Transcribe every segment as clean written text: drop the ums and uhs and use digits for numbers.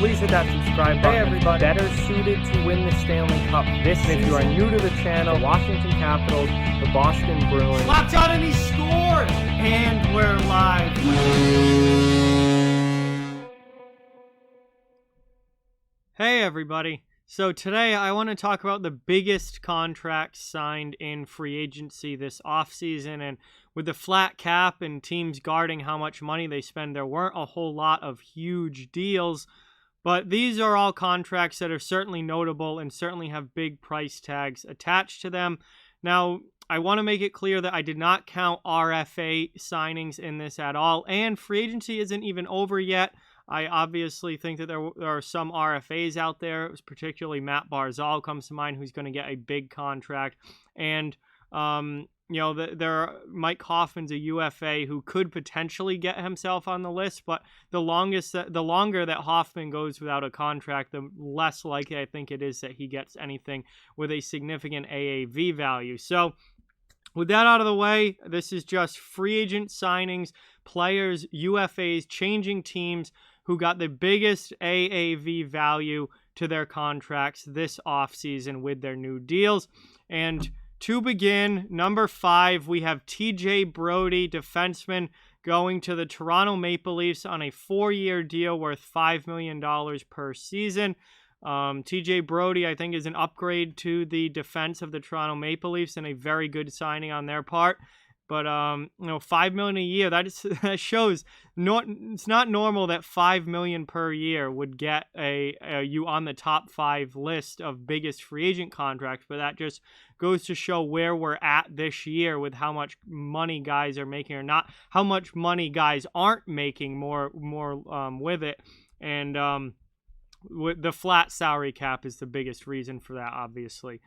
please hit that subscribe button. Hey everybody, better suited to win the Stanley Cup this season. If you are new to the channel, Washington Capitals, the Boston Bruins. Locked on and he scored! And we're live. Hey everybody. So today I want to talk about the biggest contracts signed in free agency this offseason. And with the flat cap and teams guarding how much money they spend, there weren't a whole lot of huge deals. But these are all contracts that are certainly notable and certainly have big price tags attached to them. Now, I want to make it clear that I did not count RFA signings in this at all. And free agency isn't even over yet. I obviously think that there are some RFAs out there, particularly Matt Barzal comes to mind, who's going to get a big contract. And, Mike Hoffman's a UFA who could potentially get himself on the list, but the longer that Hoffman goes without a contract, the less likely I think it is that he gets anything with a significant AAV value. So, with that out of the way, this is just free agent signings, players, UFAs, changing teams who got the biggest AAV value to their contracts this offseason with their new deals. And to begin, number 5, we have TJ Brodie, defenseman, going to the Toronto Maple Leafs on a 4-year deal worth $5 million per season. TJ Brodie, I think, is an upgrade to the defense of the Toronto Maple Leafs and a very good signing on their part. But, $5 million a year, that shows it's not normal that $5 million per year would get you on the top 5 list of biggest free agent contracts. But that just goes to show where we're at this year with how much money guys are making or not, how much money guys aren't making more with it. And the flat salary cap is the biggest reason for that, obviously.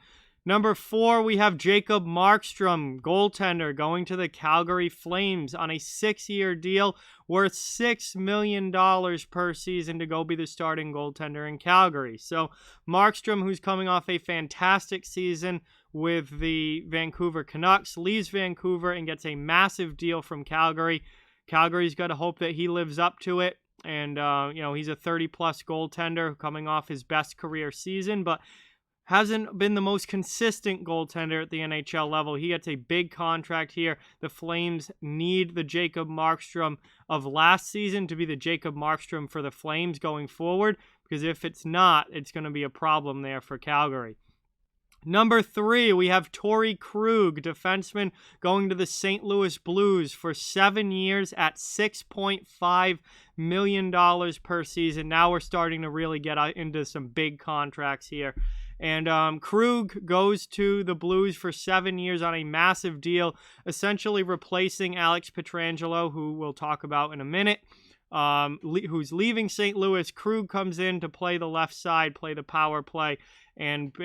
Number 4, we have Jacob Markstrom, goaltender, going to the Calgary Flames on a 6-year deal worth $6 million per season to go be the starting goaltender in Calgary. So Markstrom, who's coming off a fantastic season with the Vancouver Canucks, leaves Vancouver and gets a massive deal from Calgary. Calgary's got to hope that he lives up to it. And, he's a 30-plus goaltender coming off his best career season, but hasn't been the most consistent goaltender at the NHL level. He gets a big contract here. The Flames need the Jacob Markstrom of last season to be the Jacob Markstrom for the Flames going forward, because if it's not, it's going to be a problem there for Calgary. Number 3, we have Torey Krug, defenseman, going to the St. Louis Blues for 7 years at $6.5 million per season. Now we're starting to really get into some big contracts here. And Krug goes to the Blues for 7 years on a massive deal, essentially replacing Alex Pietrangelo, who we'll talk about in a minute, who's leaving St. Louis. Krug comes in to play the left side, play the power play. And,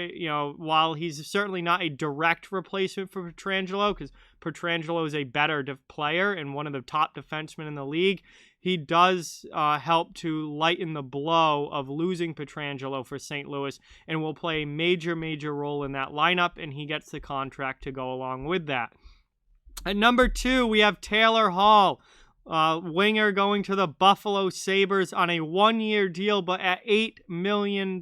while he's certainly not a direct replacement for Pietrangelo, because Pietrangelo is a better player and one of the top defensemen in the league, he does help to lighten the blow of losing Pietrangelo for St. Louis and will play a major, major role in that lineup, and he gets the contract to go along with that. At number 2, we have Taylor Hall, winger, going to the Buffalo Sabres on a 1-year deal, but at $8 million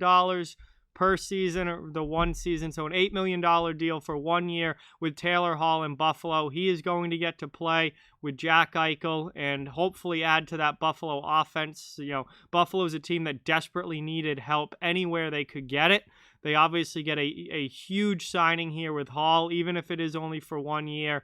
per season, or the one season, so an $8 million deal for 1 year with Taylor Hall in Buffalo. He is going to get to play with Jack Eichel and hopefully add to that Buffalo offense. Buffalo's a team that desperately needed help anywhere they could get it. They obviously get a huge signing here with Hall, even if it is only for 1 year.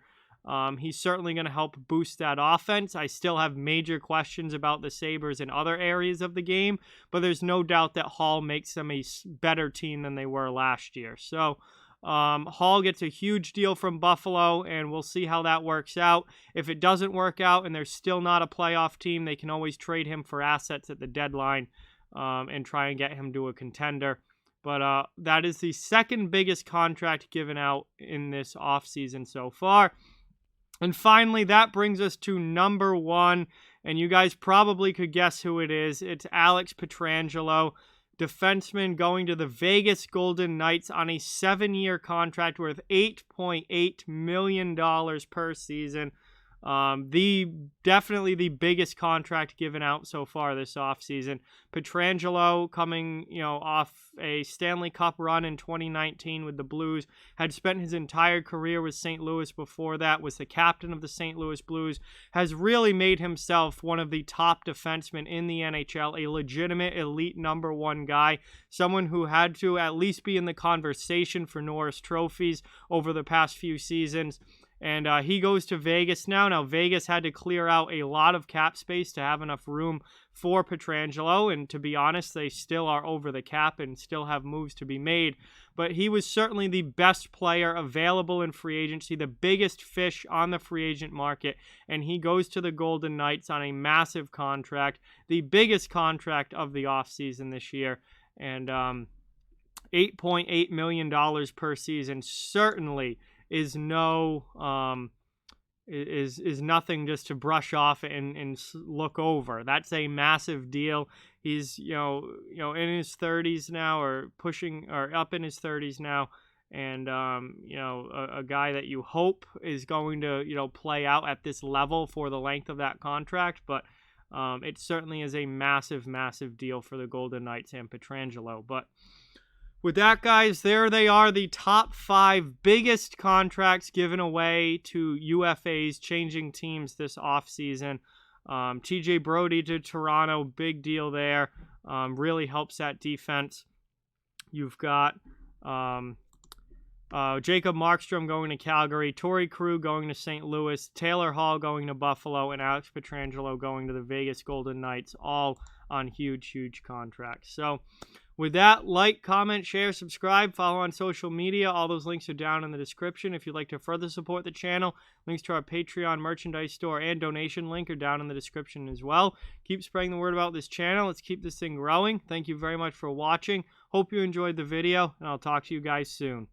He's certainly going to help boost that offense. I still have major questions about the Sabres in other areas of the game, but there's no doubt that Hall makes them a better team than they were last year. So Hall gets a huge deal from Buffalo, and we'll see how that works out. If it doesn't work out and they're still not a playoff team, they can always trade him for assets at the deadline and try and get him to a contender. But that is the second biggest contract given out in this offseason so far. And finally, that brings us to number 1, and you guys probably could guess who it is. It's Alex Pietrangelo, defenseman, going to the Vegas Golden Knights on a 7-year contract worth $8.8 million per season. Definitely the biggest contract given out so far this offseason. Pietrangelo, coming off a Stanley Cup run in 2019 with the Blues, had spent his entire career with St. Louis before that, was the captain of the St. Louis Blues, has really made himself one of the top defensemen in the NHL, a legitimate elite #1 guy, someone who had to at least be in the conversation for Norris trophies over the past few seasons. And he goes to Vegas now. Now, Vegas had to clear out a lot of cap space to have enough room for Pietrangelo. And to be honest, they still are over the cap and still have moves to be made. But he was certainly the best player available in free agency, the biggest fish on the free agent market. And he goes to the Golden Knights on a massive contract, the biggest contract of the offseason this year. And $8.8 million per season certainly is nothing just to brush off and look over. That's a massive deal. He's in his 30s now, or pushing or up in his 30s now, and a guy that you hope is going to play out at this level for the length of that contract. But it certainly is a massive deal for the Golden Knights and Pietrangelo. But with that, guys, there they are, the top 5 biggest contracts given away to UFAs changing teams this offseason. TJ Brodie to Toronto, big deal there. Really helps that defense. You've got Jacob Markstrom going to Calgary, Torey Krug going to St. Louis, Taylor Hall going to Buffalo, and Alex Pietrangelo going to the Vegas Golden Knights, all on huge contracts. So with that, like, comment, share, subscribe, follow on social media. All those links are down in the description. If you'd like to further support the channel, links to our Patreon merchandise store and donation link are down in the description as well. Keep spreading the word about this channel. Let's keep this thing growing. Thank you very much for watching. Hope you enjoyed the video, and I'll talk to you guys soon.